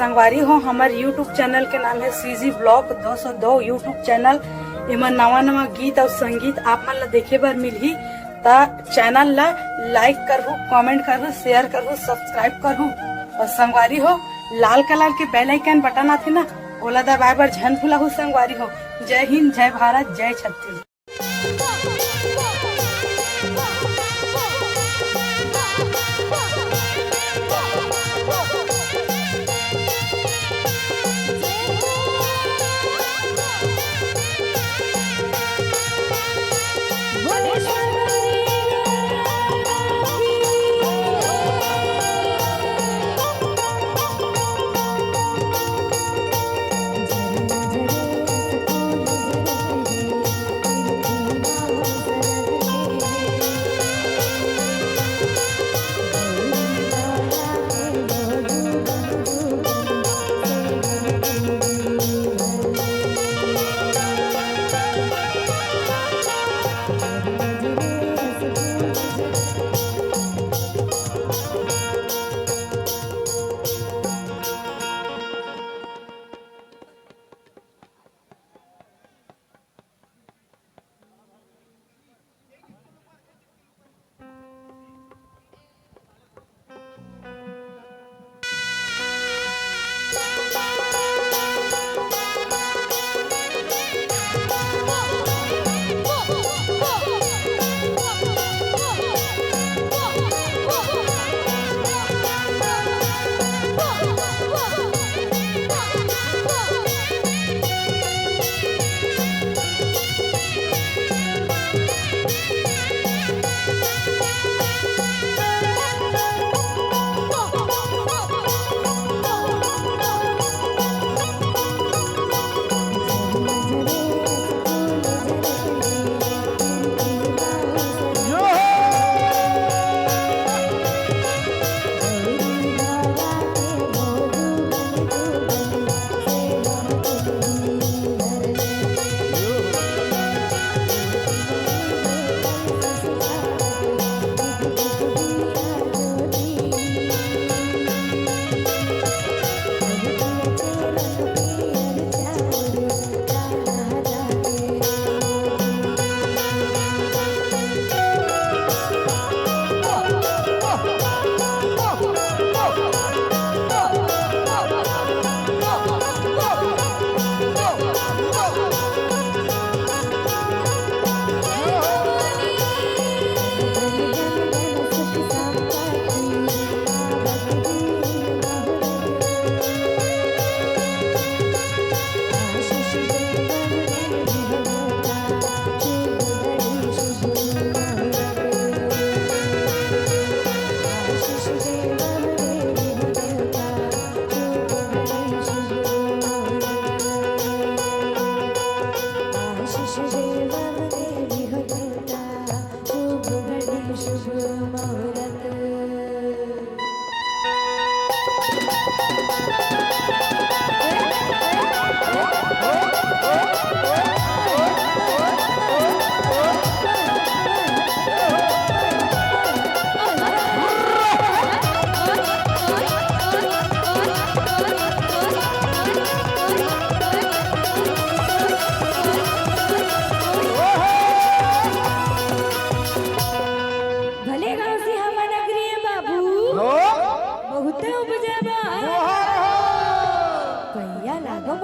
संगवारी हो हमार यूट्यूब चैनल के नाम है सीजी ब्लॉग 202 यूट्यूब चैनल। एमा नवा नवा गीत और संगीत आप मन ला देखे बर मिलही। ता चैनल ला लाइक करहु, कमेंट करहु, शेयर करहु, सब्सक्राइब करहु। और संगवारी हो लाल कलर के बेल आइकन बटन आथे ना, ओला दबाए बर झन भूलहु संगवारी हो। जय हिंद, जय भारत, जय छत्तीसगढ़।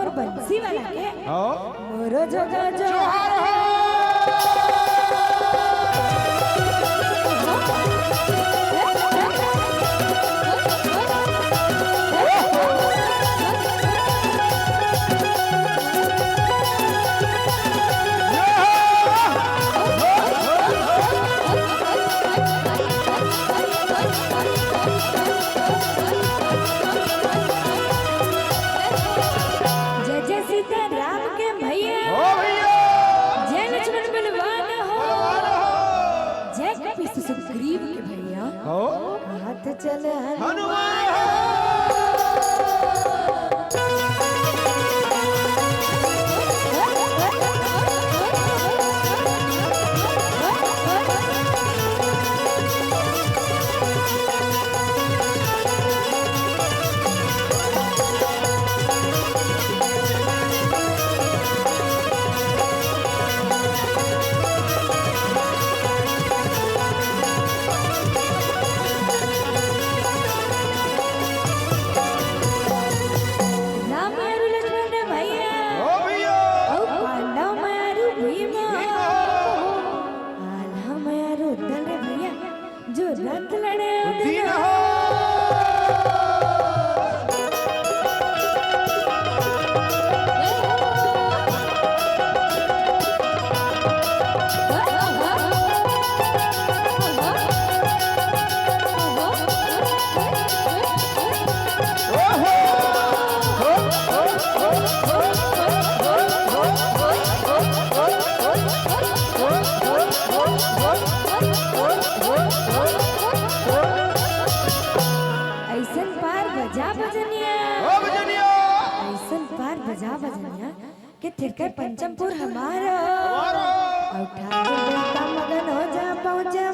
बंसी वाला के मोरो जोगा जोहार हो। सुग्रीव के भैया हाथ चले हनुमान बजा बजनिया के थिरके पंचमपुर हमारा और ठाकुर देवता मगन हो जा पहुँचे